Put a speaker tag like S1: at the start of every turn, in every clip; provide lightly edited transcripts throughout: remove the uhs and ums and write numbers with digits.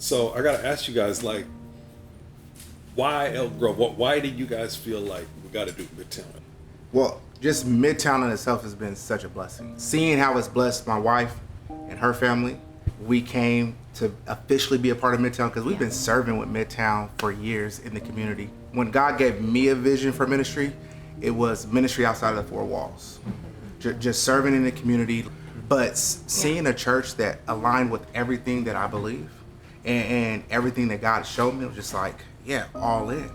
S1: So I got to ask you guys, like, why Elk Grove? Why did you guys feel like we got to do Midtown?
S2: Well, just Midtown in itself has been such a blessing. Seeing how it's blessed my wife and her family, we came to officially be a part of Midtown because we've been serving with Midtown for years in the community. When God gave me a vision for ministry, it was ministry outside of the four walls. Just serving in the community, but seeing a church that aligned with everything that I believe and everything that God showed me, it was just like, yeah, all in.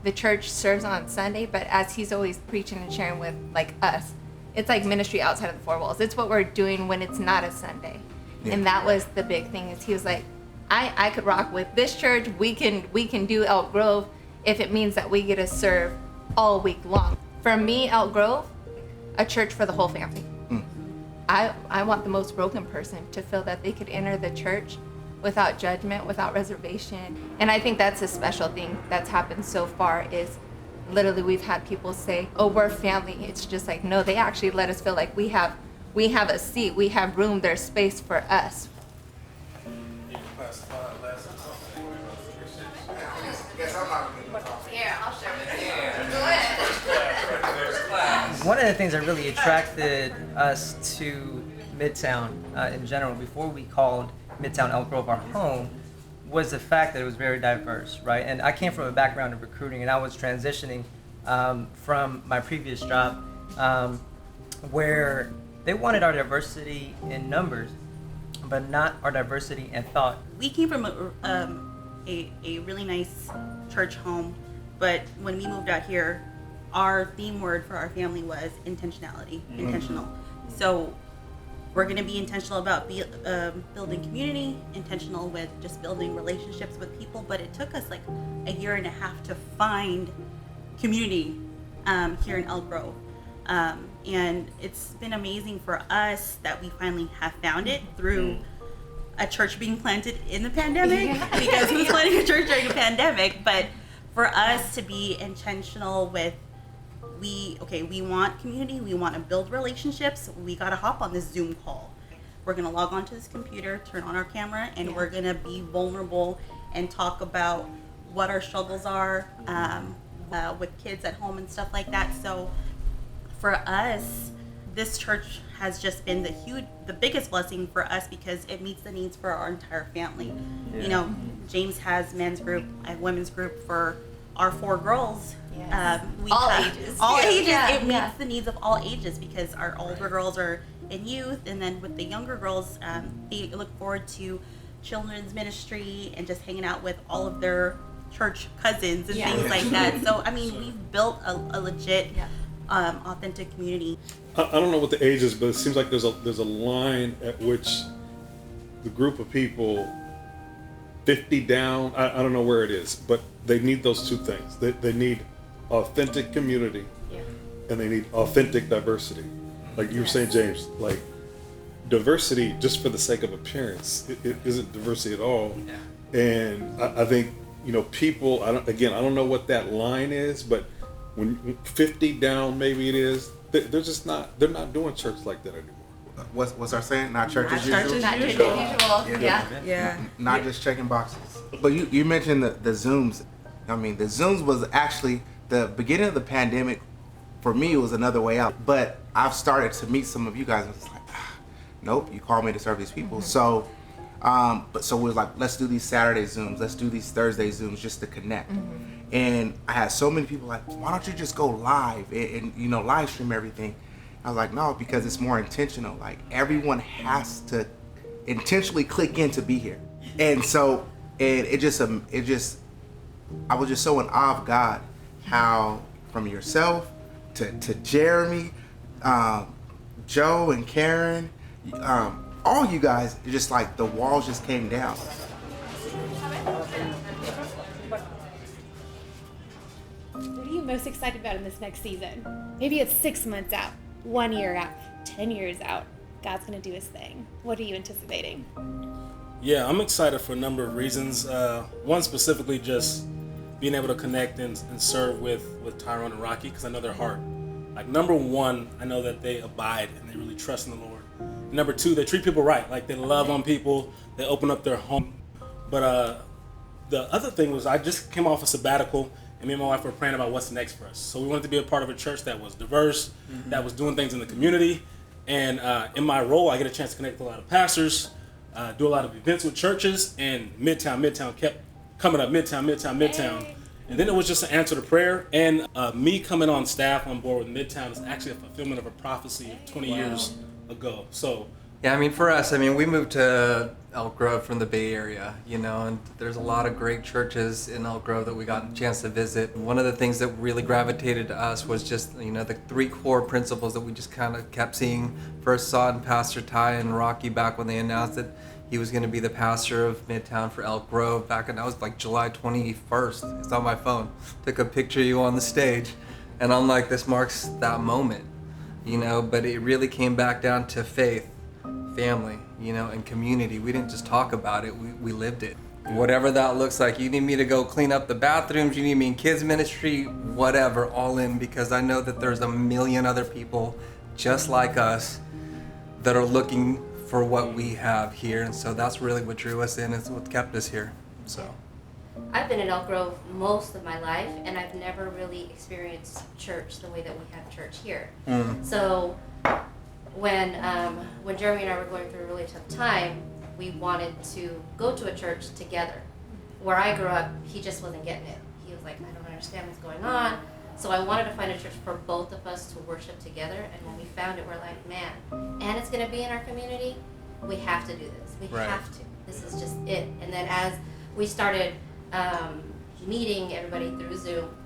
S3: The church serves on Sunday, but as he's always preaching and sharing with like us, it's like ministry outside of the four walls. It's what we're doing when it's not a Sunday. Yeah. And that was the big thing, is he was like, I could rock with this church. We can do Elk Grove if it means that we get to serve all week long. For me, Elk Grove, a church for the whole family. I want the most broken person to feel that they could enter the church without judgment, without reservation. And I think that's a special thing that's happened so far, is literally we've had people say, oh, we're family. It's just like, no, they actually let us feel like we have a seat, we have room, there's space for us. Yeah, I'll share with you. Go ahead.
S4: One of the things that really attracted us to Midtown in general, before we called Midtown Elk Grove our home, was the fact that it was very diverse, right? And I came from a background of recruiting, and I was transitioning from my previous job where they wanted our diversity in numbers, but not our diversity in thought.
S5: We came from a really nice church home, but when we moved out here, our theme word for our family was intentionality, intentional. So we're going to be intentional about building community, intentional with just building relationships with people. But it took us like a year and a half to find community here in Elk Grove. And it's been amazing for us that we finally have found it through a church being planted in the pandemic, because who's planting a church during a pandemic? But for us to be intentional with, we want community, we want to build relationships, we got to hop on this Zoom call. We're going to log onto this computer, turn on our camera, and we're going to be vulnerable and talk about what our struggles are with kids at home and stuff like that. So for us, this church has just been the biggest blessing for us, because it meets the needs for our entire family. Yeah. You know, James has men's group, I have women's group for our 4 girls.
S3: Yes.
S5: All ages.
S3: Yeah,
S5: it meets the needs of all ages, because our older girls are in youth, and then with the younger girls, they look forward to children's ministry and just hanging out with all of their church cousins and things like that. So I mean, we've built a legit, authentic community.
S1: I don't know what the age is, but it seems like there's a line at which the group of people 50 down, I don't know where it is, but they need those two things. They need authentic community, and they need authentic diversity. Like you were saying, James, like diversity just for the sake of appearance, it isn't diversity at all. And I think, you know, people, I don't know what that line is, but when 50 down, maybe it is, they're not doing church like that anymore.
S2: What's our saying? Not church as usual.
S3: Not church as usual.
S5: Yeah.
S2: Not just checking boxes. But you mentioned the Zooms. I mean, the Zooms was actually the beginning of the pandemic. For me, it was another way out. But I've started to meet some of you guys, and it's like, nope, you called me to serve these people. So, so we was like, let's do these Saturday Zooms, let's do these Thursday Zooms just to connect. And I had so many people like, why don't you just go live and you know, live stream everything? I was like, no, because it's more intentional. Like, everyone has to intentionally click in to be here. And so, and it just, I was just so in awe of God, how from yourself to Jeremy, Joe and Karen, all you guys, just like the walls just came down.
S6: What are you most excited about in this next season? Maybe it's 6 months out, 1 year out, 10 years out. God's gonna do his thing. What are you anticipating?
S7: Yeah, I'm excited for a number of reasons. One specifically, just being able to connect and serve with Tyronne and Rocky, because I know their heart. Like, number one, I know that they abide and they really trust in the Lord. Number two, they treat people right. Like, they love on people. They open up their home But the other thing was I just came off a sabbatical, and me and my wife were praying about what's next for us. So we wanted to be a part of a church that was diverse, that was doing things in the community. And in my role, I get a chance to connect with a lot of pastors, do a lot of events with churches, and Midtown kept coming up, Midtown. And then it was just an answer to prayer. And me coming on staff on board with Midtown is actually a fulfillment of a prophecy of 20 years ago. So
S8: yeah, I mean, for us, I mean, we moved to Elk Grove from the Bay Area, you know, and there's a lot of great churches in Elk Grove that we got a chance to visit. One of the things that really gravitated to us was just, you know, the 3 core principles that we just kind of kept seeing. First saw it in Pastor Ty and Rocky back when they announced that he was going to be the pastor of Midtown for Elk Grove back in, that was like July 21st. It's on my phone. Took a picture of you on the stage, and I'm like, this marks that moment, you know, but it really came back down to faith, family, you know, and community. We didn't just talk about it, we lived it. Whatever that looks like. You need me to go clean up the bathrooms, you need me in kids ministry, whatever, all in, because I know that there's a million other people just like us that are looking for what we have here, and so that's really what drew us in. It's what kept us here. So
S9: I've been in Elk Grove most of my life, and I've never really experienced church the way that we have church here. So when Jeremy and I were going through a really tough time, we wanted to go to a church together. Where I grew up, he just wasn't getting it. He was like, I don't understand what's going on. So I wanted to find a church for both of us to worship together. And when we found it, we're like, man, and it's going to be in our community. We have to do this. We have to. This is just it. And then as we started meeting everybody through Zoom,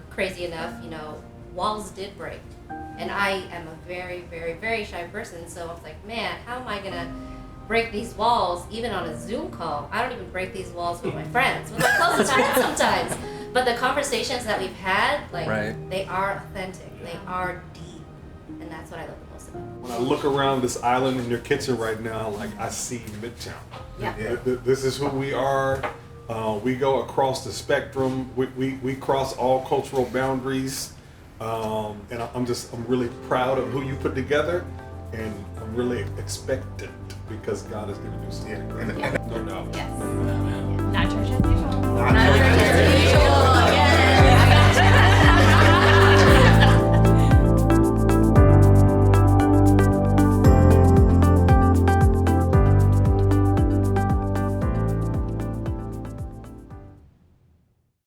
S9: crazy enough, you know, walls did break. And I am a very, very, very shy person. So I was like, man, how am I going to break these walls even on a Zoom call? I don't even break these walls with my friends, with my closest friends sometimes. But the conversations that we've had, like, they are authentic. They are deep. And that's what I love the most about it.
S1: When I look around this island in your kitchen right now, like, I see Midtown.
S9: Yeah.
S1: This is who we are. We go across the spectrum. We cross all cultural boundaries. And I'm really proud of who you put together. And I'm really expectant because God is going to do something great. No doubt.
S6: Yes.
S1: No doubt.
S6: Not church as usual.
S1: Not church as usual.